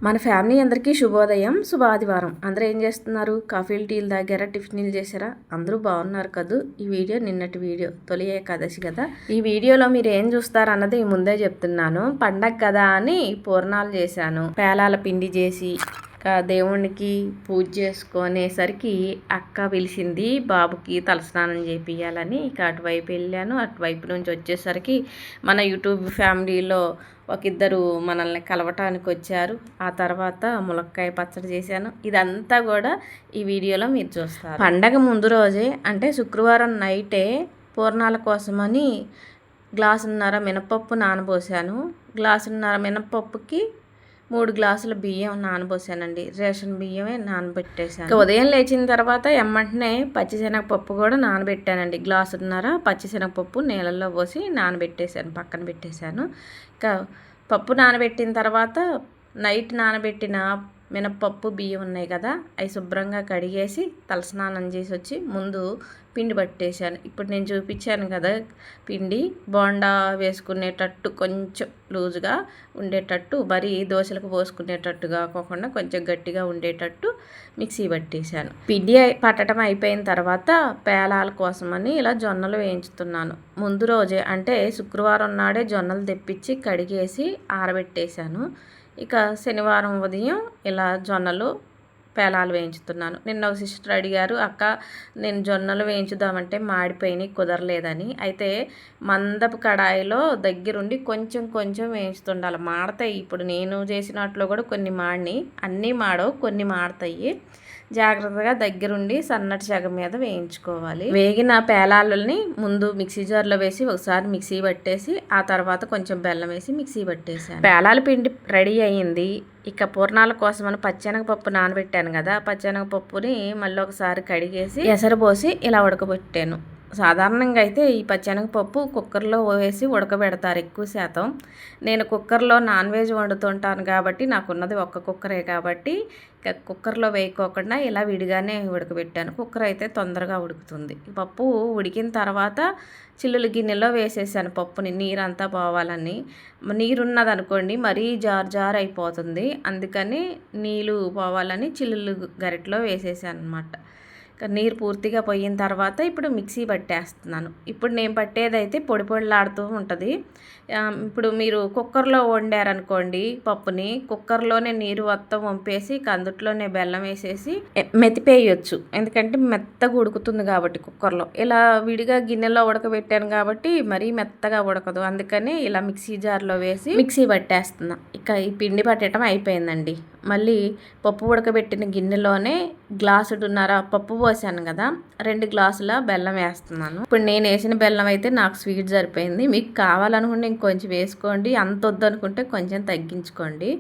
మన ఫ్యామిలీ అందరికీ శుభోదయం, శుభాదివారం. అందరూ ఏం చేస్తున్నారు? కాఫీలు, టీలు తాగారా? టిఫిన్లు చేశారా? అందరూ బాగున్నారు కదూ? ఈ వీడియో నిన్నటి వీడియో, తొలి ఏకాదశి కదా. ఈ వీడియోలో మీరు ఏం చూస్తారు అన్నది ముందే చెప్తున్నాను. పండగ కదా అని పూర్ణాలు చేశాను. పేలాల పిండి చేసి దేవునికి పూజ చేసుకునేసరికి అక్క పిలిచింది బాబుకి తలస్నానం చేపియాలని. ఇక అటువైపు వెళ్ళాను. అటువైపు నుంచి వచ్చేసరికి మన యూట్యూబ్ ఫ్యామిలీలో ఇద్దరు మనల్ని కలవటానికి వచ్చారు. ఆ తర్వాత ములక్కాయ పచ్చడి చేశాను. ఇదంతా కూడా ఈ వీడియోలో మీరు చూస్తారు. పండగ ముందు రోజే అంటే శుక్రవారం నైటే పూర్ణాల కోసమని గ్లాసున్నర మినపప్పు నానబోసాను. గ్లాసున్నర మినపప్పుకి 3 గ్లాసుల బియ్యం నానబోసానండి. రేషన్ బియ్యమే నానబెట్టేసాను. ఉదయం లేచిన తర్వాత ఎమ్మంటనే పచ్చిశనగపప్పు కూడా నానబెట్టానండి. గ్లాసున్నర పచ్చిశనగపప్పు నీళ్ళల్లో పోసి నానబెట్టేశాను, పక్కన పెట్టేశాను. ఇంకా పప్పు నానబెట్టిన తర్వాత నైట్ నానబెట్టిన మినపప్పు బియ్యం ఉన్నాయి కదా, అవి శుభ్రంగా కడిగేసి తలస్నానం చేసి వచ్చి ముందు పిండి పట్టేశాను. ఇప్పుడు నేను చూపించాను కదా పిండి, బోండా వేసుకునేటట్టు కొంచెం లూజుగా ఉండేటట్టు, మరీ దోశలకు పోసుకునేటట్టుగా కాకుండా కొంచెం గట్టిగా ఉండేటట్టు మిక్సీ పట్టేశాను. పిండి పట్టడం అయిపోయిన తర్వాత పేలాల కోసమని ఇలా జొన్నలు వేయించుతున్నాను. ముందు రోజే అంటే శుక్రవారం నాడే జొన్నలు తెప్పించి కడిగేసి ఆరబెట్టేశాను. ఇక శనివారం ఉదయం ఇలా జొన్నలు పేలాలు వేయించుతున్నాను. నిన్న ఒక సిస్టర్ అడిగారు, అక్క నేను జొన్నలు వేయించుదామంటే మాడిపోయినాయి, కుదరలేదని. అయితే మందపు కడాయిలో దగ్గరుండి కొంచెం కొంచెం వేయించుతుండాలి, మాడతాయి. ఇప్పుడు నేను చేసినట్లు కూడా కొన్ని మాడినాయి, అన్నీ మాడవు, కొన్ని మాడతాయి. జాగ్రత్తగా దగ్గరుండి సన్నటి సెగ మీద వేయించుకోవాలి. వేగిన పేలాలని ముందు మిక్సీ జార్లో వేసి ఒకసారి మిక్సీ పట్టేసి ఆ తర్వాత కొంచెం బెల్లం వేసి మిక్సీ పట్టేసాను. పేలాల పిండి రెడీ అయ్యింది. ఇక పూర్ణాల కోసమని పచ్చెనగపప్పు నానబెట్టాను కదా, పచ్చెనగపప్పుని మళ్ళీ ఒకసారి కడిగేసి ఎసరు పోసి ఇలా ఉడకబెట్టాను. సాధారణంగా అయితే ఈ పచ్చెనగపప్పు కుక్కర్లో వేసి ఉడకబెడతారు ఎక్కువ శాతం. నేను కుక్కర్లో నాన్ వెజ్ వండుతుంటాను కాబట్టి నాకున్నది ఒక్క కుక్కరే కాబట్టి ఇక కుక్కర్లో వేయకోకుండా ఇలా విడిగానే ఉడకబెట్టాను. కుక్కర్ అయితే తొందరగా ఉడుకుతుంది. పప్పు ఉడికిన తర్వాత చిల్లులు గిన్నెలో వేసేసాను పప్పుని, నీరంతా పోవాలని. నీరున్నది అనుకోండి మరీ జారు అయిపోతుంది, అందుకని నీళ్ళు పోవాలని చిల్లులు గరిటలో వేసేసాను అనమాట. నీరు పూర్తిగా పోయిన తర్వాత ఇప్పుడు మిక్సీ పట్టేస్తున్నాను. ఇప్పుడు నేను పట్టేదైతే పొడి పొడిలాడుతూ ఉంటుంది. ఇప్పుడు మీరు కుక్కర్లో వండారనుకోండి పప్పుని, కుక్కర్లోనే నీరు మొత్తం వంపేసి అందుట్లోనే బెల్లం వేసేసి మెతిపేయచ్చు, ఎందుకంటే మెత్తగా ఉడుకుతుంది కాబట్టి కుక్కర్లో. ఇలా విడిగా గిన్నెలో ఉడకబెట్టాను కాబట్టి మరీ మెత్తగా ఉడకదు, అందుకని ఇలా మిక్సీ జార్లో వేసి మిక్సీ పట్టేస్తున్నా. ఇక ఈ పిండి పట్టడం అయిపోయిందండి. మళ్ళీ పప్పు ఉడకబెట్టిన గిన్నెలోనే గ్లాసుడున్నర పప్పు పోసాను కదా, 2 గ్లాసుల బెల్లం వేస్తున్నాను. ఇప్పుడు నేను వేసిన బెల్లం అయితే నాకు స్వీట్ సరిపోయింది. మీకు కావాలనుకుంటే ఇంకొంచెం వేసుకోండి, అంత వద్దనుకుంటే కొంచెం తగ్గించుకోండి.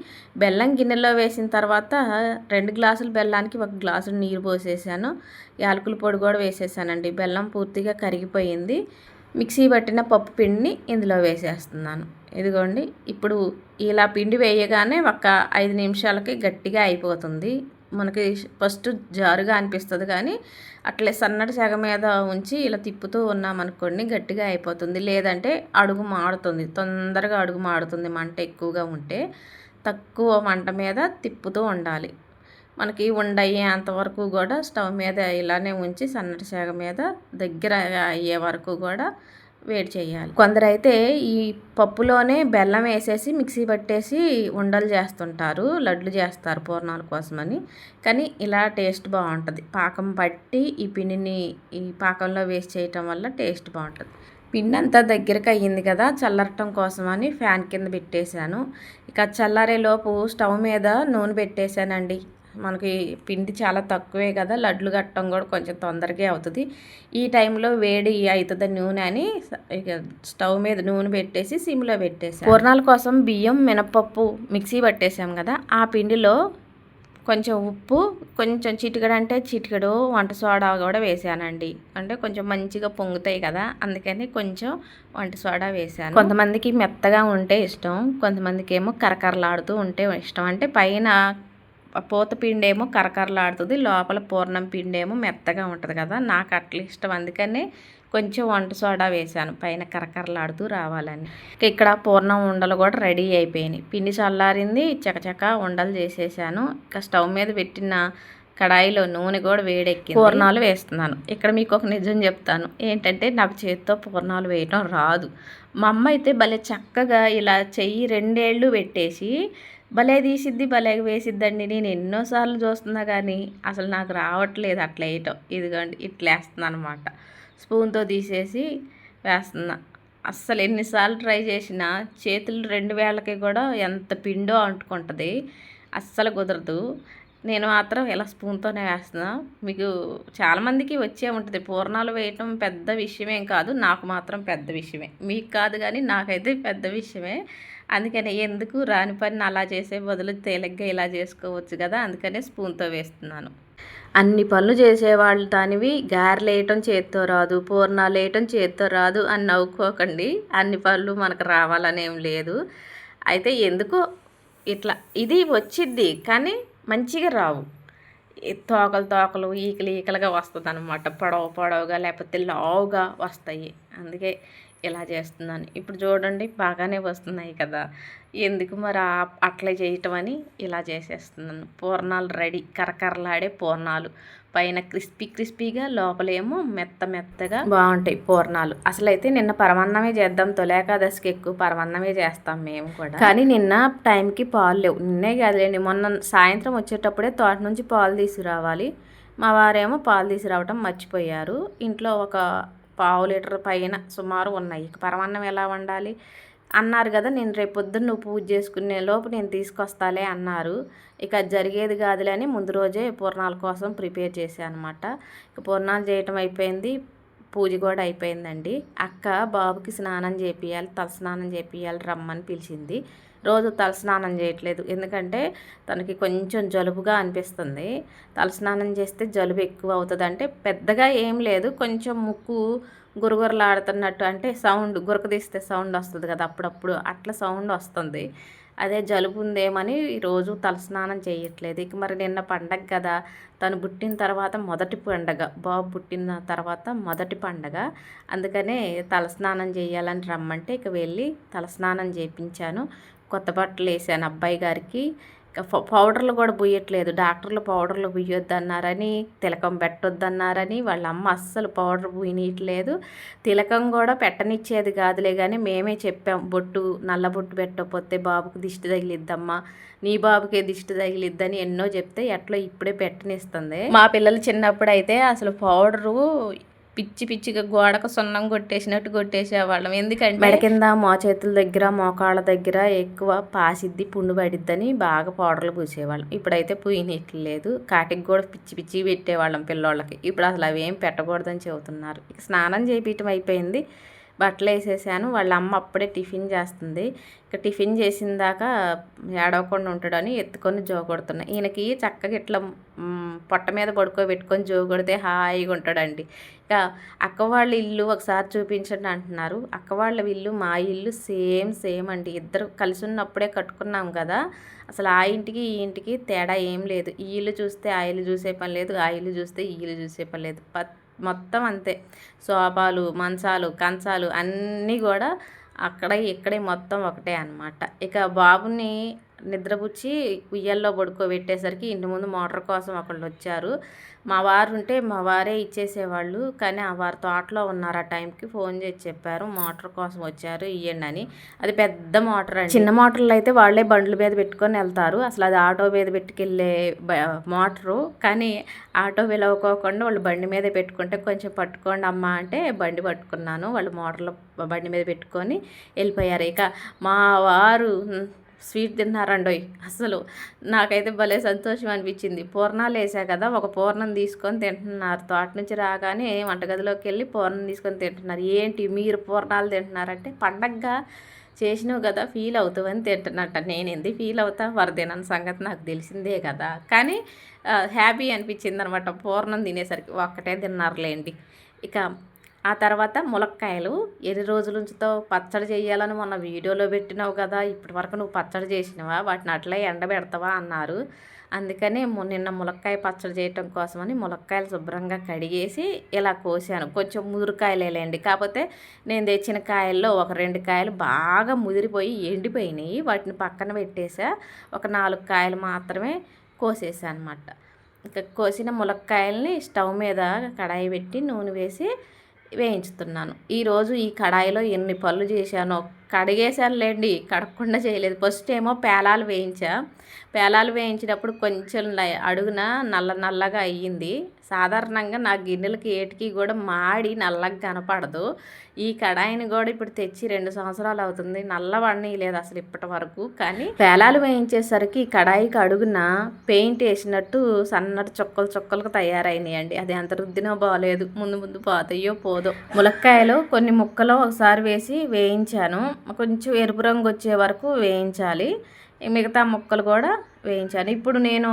బెల్లం గిన్నెలో వేసిన తర్వాత 2 గ్లాసుల బెల్లానికి 1 గ్లాసు నీరు పోసేసాను. యాలకుల పొడి కూడా వేసేసానండి. బెల్లం పూర్తిగా కరిగిపోయింది. మిక్సీ పట్టిన పప్పు పిండిని ఇందులో వేసేస్తున్నాను. ఇదిగోండి, ఇప్పుడు ఇలా పిండి వేయగానే ఒక 5 నిమిషాలకి గట్టిగా అయిపోతుంది. మనకి ఫస్ట్ జారుగా అనిపిస్తుంది, కానీ అట్లే సన్నటి సెగ మీద ఉంచి ఇలా తిప్పుతూ ఉన్నామనుకోండి గట్టిగా అయిపోతుంది. లేదంటే అడుగు మాడుతుంది, తొందరగా అడుగు మాడుతుంది. మంట ఎక్కువగా ఉంటే తక్కువ మంట మీద తిప్పుతూ ఉండాలి. మనకి ఉండయ్యేంతవరకు కూడా స్టవ్ మీద ఇలానే ఉంచి సన్నటి సెగ మీద దగ్గర అయ్యే వరకు కూడా వేడి చేయాలి. కొందరైతే ఈ పప్పులోనే బెల్లం వేసేసి మిక్సీ పట్టేసి ఉండలు చేస్తుంటారు, లడ్లు చేస్తారు పూర్ణాల కోసమని. కానీ ఇలా టేస్ట్ బాగుంటుంది. పాకం పట్టి ఈ పిండిని ఈ పాకంలో వేసి చేయటం వల్ల టేస్ట్ బాగుంటుంది. పిండి అంతా దగ్గరకు అయ్యింది కదా, చల్లరటం కోసమని ఫ్యాన్ కింద పెట్టేశాను. ఇక చల్లారేలోపు స్టవ్ మీద నూనె పెట్టేశానండి. మనకి పిండి చాలా తక్కువే కదా, లడ్లు కట్టడం కూడా కొంచెం తొందరగా అవుతుంది. ఈ టైంలో వేడి అవుతుంది నూనె అని ఇక స్టవ్ మీద నూనె పెట్టేసి సిమ్లో పెట్టేసాను. పూర్ణాల కోసం బియ్యం మినపప్పు మిక్సీ పట్టేసాం కదా, ఆ పిండిలో కొంచెం ఉప్పు, కొంచెం చిటికెడు అంటే చిటికెడు వంట సోడా కూడా వేసానండి. అంటే కొంచెం మంచిగా పొంగుతాయి కదా, అందుకని కొంచెం వంట సోడా వేసాను. కొంతమందికి మెత్తగా ఉంటే ఇష్టం, కొంతమందికి ఏమో కరకరలాడుతూ ఉంటే ఇష్టం. అంటే పైన పూత పిండి ఏమో కరకరలాడుతుంది, లోపల పూర్ణం పిండి ఏమో మెత్తగా ఉంటుంది కదా, నాకు అట్లా ఇష్టం. అందుకనే కొంచెం వంట సోడా వేశాను పైన కరకరలాడుతూ రావాలని. ఇక్కడ పూర్ణం ఉండలు కూడా రెడీ అయిపోయినాయి. పిండి చల్లారింది, చకచక ఉండలు చేసేసాను. ఇక స్టవ్ మీద పెట్టిన కడాయిలో నూనె కూడా వేడెక్కి పూర్ణాలు వేస్తున్నాను. ఇక్కడ మీకు ఒక నిజం చెప్తాను ఏంటంటే, నాకు చేతితో పూర్ణాలు వేయటం రాదు. మా అమ్మ అయితే భలే చక్కగా ఇలా చెయ్యి 2 ఏళ్ళు పెట్టేసి భలే తీసిద్ది, భలే వేసిద్దండి. నేను ఎన్నోసార్లు చూస్తున్నా కానీ అసలు నాకు రావట్లేదు అట్లా వేయటం. ఇదిగోండి ఇట్లా వేస్తున్నాను అనమాట, స్పూన్తో తీసేసి వేస్తున్నా. అస్సలు ఎన్నిసార్లు ట్రై చేసినా చేతులు 2 వేళ్ళకి కూడా ఎంత పిండో అంటుకుంటుంది, అస్సలు కుదరదు. నేను మాత్రం ఇలా స్పూన్తోనే వేస్తున్నా. మీకు చాలామందికి వచ్చే ఉంటుంది, పూర్ణాలు వేయటం పెద్ద విషయమేం కాదు, నాకు మాత్రం పెద్ద విషయమే. మీకు కాదు కానీ నాకైతే పెద్ద విషయమే. అందుకని ఎందుకు రాని పని అలా చేసే బదులు తేలిగ్గా ఇలా చేసుకోవచ్చు కదా, అందుకనే స్పూన్తో వేస్తున్నాను. అన్ని పనులు చేసేవాళ్ళు దానివి గారెలు వేయటం చేత్తో రాదు, పూర్ణాలు వేయటం చేత్తో రాదు అని నవ్వుకోకండి. అన్ని పనులు మనకు రావాలనేం లేదు. అయితే ఎందుకో ఇట్లా ఇది వచ్చిద్ది కానీ మంచిగా రావు, తోకలు ఈకలుగా వస్తుంది అనమాట, పొడవుగా లేకపోతే లావుగా వస్తాయి. అందుకే ఇలా చేస్తున్నాను. ఇప్పుడు చూడండి బాగానే వస్తున్నాయి కదా, ఎందుకు మరి అట్లా చేయటం అని ఇలా చేసేస్తున్నాను. పూర్ణాలు రెడీ, కరకరలాడే పూర్ణాలు, పైన క్రిస్పీగా, లోపలేమో మెత్తగా బాగుంటాయి పూర్ణాలు. అసలు అయితే నిన్న పరమాన్నమే చేద్దాం, తొలేకాదశికి ఎక్కువ పరమాన్నమే చేస్తాం మేము కూడా. కానీ నిన్న టైంకి పాలు లేవు. నిన్నే కాదులేండి, మొన్న సాయంత్రం వచ్చేటప్పుడే తోట నుంచి పాలు తీసుకురావాలి. మా వారేమో పాలు తీసుకురావటం మర్చిపోయారు. ఇంట్లో ఒక 1/2 లీటర్ పైన సుమారు ఉన్నాయి. పరమాన్నం ఎలా వండాలి అన్నారు కదా, నేను రేపు పొద్దున్న నువ్వు పూజ చేసుకునే లోపు నేను తీసుకొస్తాలే అన్నారు. ఇక జరిగేది కాదులే అని ముందు రోజే పూర్ణాల కోసం ప్రిపేర్ చేశాను అనమాట. ఇక పూర్ణాలు చేయటం అయిపోయింది, పూజ కూడా అయిపోయిందండి. అక్క బాబుకి స్నానం చేపియాలి, తలస్నానం చేపియాలి రమ్మని పిలిచింది. రోజు తలస్నానం చేయట్లేదు, ఎందుకంటే తనకి కొంచెం జలుబుగా అనిపిస్తుంది. తలస్నానం చేస్తే జలుబు ఎక్కువ అవుతుంది. అంటే పెద్దగా ఏం లేదు, కొంచెం ముక్కు గురగురలాడుతున్నట్టు, అంటే సౌండ్ గురక తీస్తే సౌండ్ వస్తుంది కదా అప్పుడప్పుడు, అట్లా సౌండ్ వస్తుంది. అదే జలుబు ఉందేమని రోజు తలస్నానం చేయట్లేదు. ఇక మరి నిన్న పండగ కదా, తను పుట్టిన తర్వాత మొదటి పండగ, బాబు పుట్టిన తర్వాత మొదటి పండగ, అందుకనే తలస్నానం చేయాలని రమ్మంటే ఇక వెళ్ళి తలస్నానం చేయించాను. కొత్త బట్టలు వేసాను అబ్బాయి గారికి. పౌడర్లు కూడా పుయ్యట్లేదు, డాక్టర్లు పౌడర్లు పుయ్యొద్దన్నారని, తిలకం పెట్టొద్దన్నారని, వాళ్ళ అమ్మ అస్సలు పౌడర్ పుయ్యనీయట్లేదు. తిలకం కూడా పెట్టనిచ్చేది కాదులే కానీ మేమే చెప్పాం, బొట్టు నల్ల బొట్టు పెట్టకపోతే బాబుకి దిష్టి తగిలిద్దమ్మా, నీ బాబుకే దిష్టి తగిలిద్దని ఎన్నో చెప్తే ఎట్లా ఇప్పుడే పెట్టనిస్తుంది. మా పిల్లలు చిన్నప్పుడు అయితే అసలు పౌడరు పిచ్చిగా గోడకు సున్నం కొట్టేసినట్టు కొట్టేసేవాళ్ళం. ఎందుకంటే మెడ కింద చేతుల దగ్గర మోకాళ్ళ దగ్గర ఎక్కువ పాసిద్ది, పుండు పడిద్దని బాగా పౌడర్లు పూసేవాళ్ళం. ఇప్పుడైతే పూయనీట్లు లేదు, కాటికి కూడా పిచ్చి పెట్టేవాళ్ళం పిల్లోళ్ళకి. ఇప్పుడు అసలు అవి ఏం పెట్టకూడదని చెబుతున్నారు. ఇక స్నానం చేయించడం అయిపోయింది, బట్టలు వేసేసాను. వాళ్ళ అమ్మ అప్పుడే టిఫిన్ చేస్తుంది. ఇక టిఫిన్ చేసిన దాకా ఏడవకుండా ఉంటాడని ఎత్తుకొని జోగొడుతున్నాయి. ఈయనకి చక్కగా ఇట్లా పొట్ట మీద పడుకోబెట్టుకొని జోగొడితే హాయిగా ఉంటాడండి. ఇక అక్క వాళ్ళ ఇల్లు ఒకసారి చూపించండి అంటున్నారు. అక్క వాళ్ళ ఇల్లు మా ఇల్లు సేమ్ అండి. ఇద్దరు కలిసి ఉన్నప్పుడే కట్టుకున్నాం కదా, అసలు ఆ ఇంటికి ఈ ఇంటికి తేడా ఏం లేదు. ఈ ఇల్లు చూస్తే ఆ ఇల్లు చూసే పని లేదు, ఆ ఇల్లు చూస్తే ఈ ఇల్లు చూసే పని లేదు. మొత్తం అంతే, సోఫాలు, మంచాలు, కంచాలు అన్నీ కూడా ఇక్కడే మొత్తం ఒకటే అన్నమాట. ఇక బాబుని నిద్రపుచ్చి ఉయ్యాల్లో పడుకోబెట్టేసరికి ఇంటి ముందు మోటార్ కోసం ఒకళ్ళు వచ్చారు. మా వారు ఉంటే మా వారే ఇచ్చేసేవాళ్ళు, కానీ ఆ వారు తోటలో ఉన్నారు. ఆ టైంకి ఫోన్ చేసి చెప్పారు మోటార్ కోసం వచ్చారు ఇవ్వండి అని. అది పెద్ద మోటార్ అండి. చిన్న మోటార్లు అయితే వాళ్ళే బండ్ల మీద పెట్టుకొని వెళ్తారు, అసలు అది ఆటో మీద పెట్టుకెళ్ళే మోటరు. కానీ ఆటో విలవకోకుండా వాళ్ళు బండి మీద పెట్టుకుంటే కొంచెం పట్టుకోండి అమ్మ అంటే బండి పట్టుకున్నాను. వాళ్ళు మోటార్లో బండి మీద పెట్టుకొని వెళ్ళిపోయారు. ఇక మా వారు స్వీట్ తిన్నారండోయ్. అసలు నాకైతే భలే సంతోషం అనిపించింది. పూర్ణాలు వేసా కదా, ఒక పూర్ణం తీసుకొని తింటున్నారు. తోట నుంచి రాగానే వంటగదిలోకి వెళ్ళి పూర్ణం తీసుకొని తింటున్నారు. ఏంటి మీరు పూర్ణాలు తింటున్నారంటే, పండగగా చేసినావు కదా ఫీల్ అవుతావని తింటున్నట్ట. నేను ఎందుకు ఫీల్ అవుతా, వరదేనన్న సంగతి నాకు తెలిసిందే కదా, కానీ హ్యాపీ అనిపించింది అనమాట పూర్ణం తినేసరికి. ఒక్కటే తిన్నారులేండి. ఇక ఆ తర్వాత ములక్కాయలు ఎన్ని రోజుల నుంచితో పచ్చడి చేయాలని మొన్న వీడియోలో పెట్టినావు కదా, ఇప్పటి వరకు నువ్వు పచ్చడి చేసినవా, వాటిని అట్లే ఎండబెడతావా అన్నారు. అందుకని నిన్న ములక్కాయ పచ్చడి చేయటం కోసమని ములక్కాయలు శుభ్రంగా కడిగేసి ఇలా కోసాను. కొంచెం ముదురుకాయలేండి, కాకపోతే నేను తెచ్చిన కాయల్లో ఒక 2 కాయలు బాగా ముదిరిపోయి ఎండిపోయినాయి. వాటిని పక్కన పెట్టేసా, ఒక 4 కాయలు మాత్రమే కోసేసా అనమాట. ఇక కోసిన ములక్కాయల్ని స్టవ్ మీద కడాయి పెట్టి నూనె వేసి వేయించుతున్నాను. ఈరోజు ఈ కడాయిలో ఎన్ని పళ్ళు చేశానో. కడిగేసానులేండి, కడగకుండా చేయలేదు. ఫస్ట్ ఏమో పేలాలు వేయించా. పేలాలు వేయించినప్పుడు కొంచెం అడుగున నల్లగా అయ్యింది. సాధారణంగా నా గిన్నెలకి ఏటికి కూడా మాడి నల్లగా కనపడదు. ఈ కడాయిని కూడా ఇప్పుడు తెచ్చి 2 సంవత్సరాలు అవుతుంది, నల్లవన్నీ లేదు అసలు ఇప్పటి వరకు. కానీ పేలాలు వేయించేసరికి కడాయికి అడుగున పెయింట్ వేసినట్టు సన్నటి చుక్కలకు తయారైనాయండి. అది ఎంత రుద్దినా బాగలేదు, ముందు పోతాయో పోదో. ములక్కాయలు కొన్ని ముక్కలు ఒకసారి వేసి వేయించాను. కొంచెం ఎరుపు రంగు వచ్చే వరకు వేయించాలి. మిగతా ముక్కలు కూడా వేయించాను. ఇప్పుడు నేను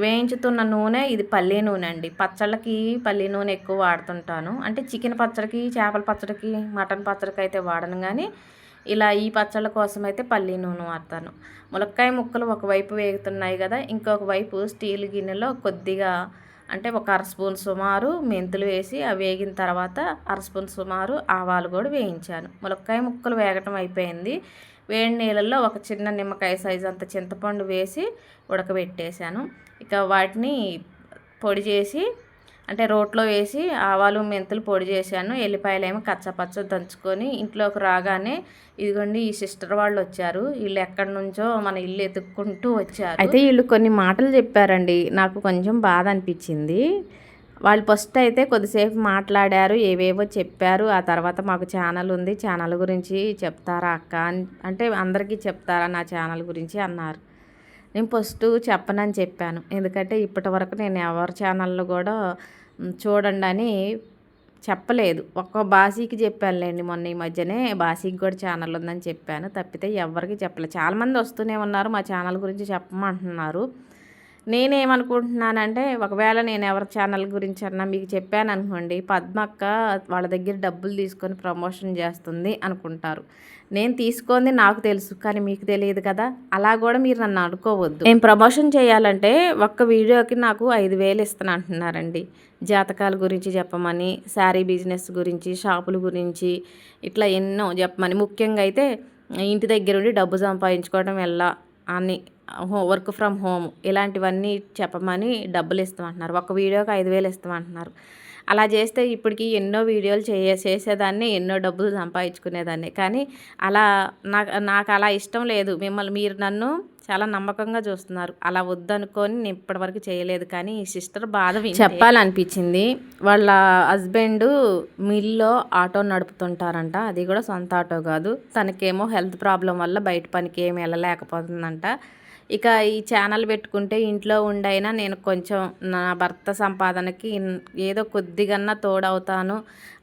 వేయించుతున్న నూనె ఇది పల్లి నూనె అండి. పచ్చళ్ళకి పల్లి నూనె ఎక్కువ వాడుతుంటాను. అంటే చికెన్ పచ్చడికి, చేపల పచ్చడికి, మటన్ పచ్చడికి అయితే వాడను, కానీ ఇలా ఈ పచ్చళ్ళ కోసం అయితే పల్లి నూనె వాడతాను. ములక్కాయ ముక్కలు ఒకవైపు వేగుతున్నాయి కదా, ఇంకొక వైపు స్టీల్ గిన్నెలో కొద్దిగా అంటే ఒక 1/2 స్పూన్ సుమారు మెంతులు వేసి అవి వేగిన తర్వాత 1/2 స్పూన్ సుమారు ఆవాలు కూడా వేయించాను. ములక్కాయ ముక్కలు వేగటం అయిపోయింది. వేడి నీళ్ళల్లో ఒక చిన్న నిమ్మకాయ సైజు అంత చింతపండు వేసి ఉడకబెట్టేశాను. ఇక వాటిని పొడి చేసి అంటే రోట్లో వేసి ఆవాలు మెంతులు పొడి చేశాను. ఎల్లిపాయలు ఏమో కచ్చపచ్చ దంచుకొని ఇంట్లోకి రాగానే ఇదిగోండి ఈ సిస్టర్ వాళ్ళు వచ్చారు. వీళ్ళు ఎక్కడి నుంచో మన ఇల్లు ఎత్తుక్కుంటూ వచ్చారు. అయితే వీళ్ళు కొన్ని మాటలు చెప్పారండి, నాకు కొంచెం బాధ అనిపించింది. వాళ్ళు ఫస్ట్ అయితే కొద్దిసేపు మాట్లాడారు, ఏవేవో చెప్పారు. ఆ తర్వాత మాకు ఛానల్ ఉంది, ఛానల్ గురించి చెప్తారా అక్క అంటే అందరికీ చెప్తారా నా ఛానల్ గురించి అన్నారు. నేను ఫస్ట్ చెప్పనని చెప్పాను, ఎందుకంటే ఇప్పటి వరకు నేను ఎవరి ఛానల్లో కూడా చూడండి అని చెప్పలేదు. ఒక్క బాసీకి చెప్పానులేండి, మొన్న ఈ మధ్యనే బాసీకి కూడా ఛానల్ ఉందని చెప్పాను, తప్పితే ఎవరికి చెప్పలేదు. చాలామంది వస్తూనే ఉన్నారు మా ఛానల్ గురించి చెప్పమంటున్నారు. నేనేమనుకుంటున్నానంటే ఒకవేళ నేను ఎవరి ఛానల్ గురించి అన్నా మీకు చెప్పాను అనుకోండి, పద్మక్క వాళ్ళ దగ్గర డబ్బులు తీసుకొని ప్రమోషన్ చేస్తుంది అనుకుంటారు. నేను తీసుకుంది నాకు తెలుసు, కానీ మీకు తెలియదు కదా, అలా కూడా మీరు నన్ను అనుకోవద్దు. నేను ప్రమోషన్ చేయాలంటే ఒక్క వీడియోకి నాకు 5,000 ఇస్తాను అంటున్నారండి. జాతకాల గురించి చెప్పమని, శారీ బిజినెస్ గురించి, షాపుల గురించి, ఇట్లా ఎన్నో చెప్పమని. ముఖ్యంగా అయితే ఇంటి దగ్గర ఉండి డబ్బు సంపాదించుకోవడం ఎలా అని, వర్క్ ఫ్రమ్ హోమ్ ఇలాంటివన్నీ చెప్పమని డబ్బులు ఇస్తామంటున్నారు. ఒక వీడియోకి 5,000 ఇస్తామంటున్నారు. అలా చేస్తే ఇప్పటికి ఎన్నో వీడియోలు చేసేదాన్ని, ఎన్నో డబ్బులు సంపాదించుకునేదాన్ని. కానీ అలా నాకు అలా ఇష్టం లేదు. మీరు నన్ను చాలా నమ్మకంగా చూస్తున్నారు, అలా వద్దనుకొని నేను ఇప్పటివరకు చేయలేదు. కానీ ఈ సిస్టర్ బాధ చెప్పాలనిపించింది. వాళ్ళ హస్బెండ్ మిల్లో ఆటో నడుపుతుంటారంట, అది కూడా సొంత ఆటో కాదు. తనకేమో హెల్త్ ప్రాబ్లం వల్ల బయట పనికి ఏమి వెళ్ళలేకపోతుందంట. ఇక ఈ ఛానల్ పెట్టుకుంటే ఇంట్లో ఉండైనా నేను కొంచెం నా భర్త సంపాదనకి ఏదో కొద్దిగన్నా తోడవుతాను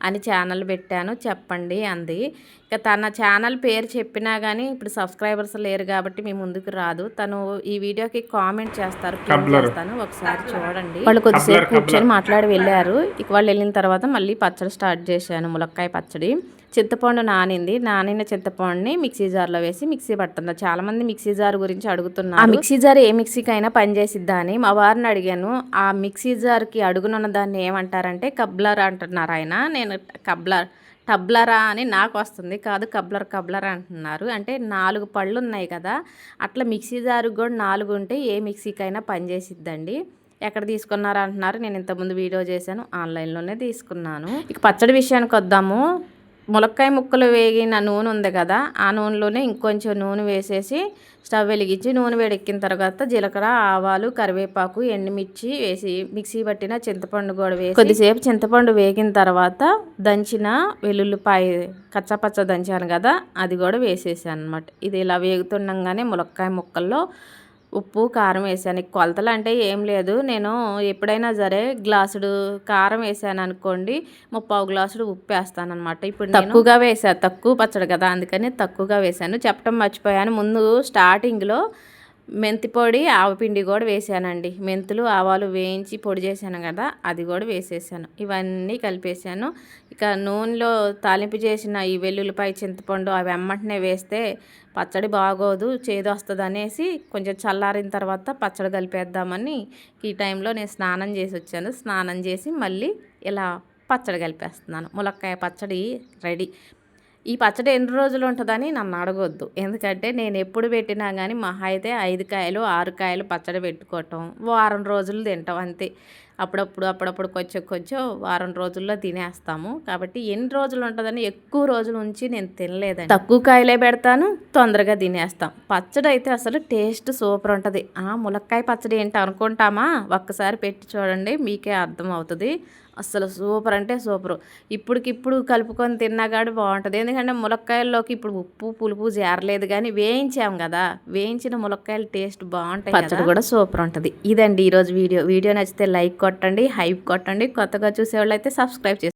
అని ఛానల్ పెట్టాను, చెప్పండి అంది. ఇక తన ఛానల్ పేరు చెప్పినా కానీ ఇప్పుడు సబ్స్క్రైబర్స్ లేరు కాబట్టి మీ ముందుకు రాదు. తను ఈ వీడియోకి కామెంట్ చేస్తారు, చేస్తాను, ఒకసారి చూడండి. వాళ్ళు కొద్దిసేపు కూర్చొని మాట్లాడి వెళ్ళారు. ఇక వాళ్ళు వెళ్ళిన తర్వాత మళ్ళీ పచ్చడి స్టార్ట్ చేశాను, ములక్కాయ పచ్చడి. చింతపండు నానిన చింతపండుని మిక్సీ జార్లో వేసి మిక్సీ పడుతున్నారు. చాలామంది మిక్సీ జార్ గురించి అడుగుతున్నారు. ఆ మిక్సీ జార్ ఏ మిక్సీకైనా పనిచేసిద్దా అని మా వారిని అడిగాను. ఆ మిక్సీ జార్కి అడుగునున్న దాన్ని ఏమంటారంటే కబ్లర్ అంటున్నారు ఆయన. నేను టబ్లరా అని నాకు వస్తుంది, కాదు కబ్లర్ అంటున్నారు. అంటే 4 పళ్ళు ఉన్నాయి కదా, అట్లా మిక్సీ జారుకు కూడా 4 ఉంటే ఏ మిక్సీకైనా పనిచేసిద్దండి. ఎక్కడ తీసుకున్నారు అంటున్నారు. నేను ఇంతకుముందు వీడియో చేశాను, ఆన్లైన్లోనే తీసుకున్నాను. ఇక పచ్చడి విషయానికి వద్దాము. ములక్కాయ ముక్కలు వేగిన నూనె ఉంది కదా, ఆ నూనెలోనే ఇంకొంచెం నూనె వేసేసి స్టవ్ వెలిగించి నూనె వేడెక్కిన తర్వాత జీలకర్ర, ఆవాలు, కరివేపాకు, ఎండుమిర్చి వేసి మిక్సీ పట్టిన చింతపండు కూడా వేసి కొద్దిసేపు చింతపండు వేగిన తర్వాత దంచిన వెల్లుల్లిపాయ కచ్చపచ్చ దంచాను కదా, అది కూడా వేసేసాను అనమాట. ఇది ఇలా వేగుతుండగానే ములక్కాయ ముక్కల్లో ఉప్పు, కారం వేసాను. కొలతలు అంటే ఏం లేదు, నేను ఎప్పుడైనా సరే గ్లాసుడు కారం వేసాను అనుకోండి, 3/4 గ్లాసుడు ఉప్పు వేస్తాను అనమాట. ఇప్పుడు తక్కువగా వేసాను, తక్కువ పచ్చడి కదా అందుకని తక్కువగా వేసాను. చెప్పడం మర్చిపోయాను, ముందు స్టార్టింగ్లో మెంతి పొడి ఆవపిండి కూడా వేసానండి. మెంతులు ఆవాలు వేయించి పొడి చేశాను కదా, అది కూడా వేసేసాను. ఇవన్నీ కలిపేసాను. ఇక నూనెలో తాలింపు చేసిన ఈ వెల్లుల్లిపాయ చింతపండు అవి వెంటనే వేస్తే పచ్చడి బాగోదు, చేదు వస్తుంది అనేసి కొంచెం చల్లారిన తర్వాత పచ్చడి కలిపేద్దామని ఈ టైంలో నేను స్నానం చేసి వచ్చాను. స్నానం చేసి మళ్ళీ ఇలా పచ్చడి కలిపేస్తున్నాను. ములక్కాయ పచ్చడి రెడీ. ఈ పచ్చడి ఎన్ని రోజులు ఉంటుందని నన్ను అడగొద్దు. ఎందుకంటే నేను ఎప్పుడు పెట్టినా కానీ మహా అయితే 5 కాయలు 6 కాయలు పచ్చడి పెట్టుకోవటం, వారం రోజులు తింటాం అంతే. అప్పుడప్పుడు కొంచెం వారం రోజుల్లో తినేస్తాము. కాబట్టి ఎన్ని రోజులు ఉంటుందని ఎక్కువ రోజుల నుంచి నేను తినలేదండి. తక్కువ కాయలే పెడతాను, తొందరగా తినేస్తాం. పచ్చడి అయితే అసలు టేస్ట్ సూపర్ ఉంటుంది. ములక్కాయ పచ్చడి ఏంటి అనుకుంటామా, ఒక్కసారి పెట్టి చూడండి మీకే అర్థం అవుతుంది. అసలు సూపర్ అంటే సూపరు. ఇప్పటికిప్పుడు కలుపుకొని తిన్నాగాడు బాగుంటుంది. ఎందుకంటే ములక్కాయల్లోకి ఇప్పుడు ఉప్పు పులుపు చేరలేదు, కానీ వేయించాం కదా, వేయించిన ములక్కాయలు టేస్ట్ బాగుంటాయి. పచ్చడి కూడా సూపర్ ఉంటుంది. ఇదండి ఈరోజు వీడియో నచ్చితే లైక్ కొట్టండి, హైప్ కొట్టండి. కొత్తగా చూసేవాళ్ళు అయితే సబ్స్క్రైబ్ చేసుకోండి.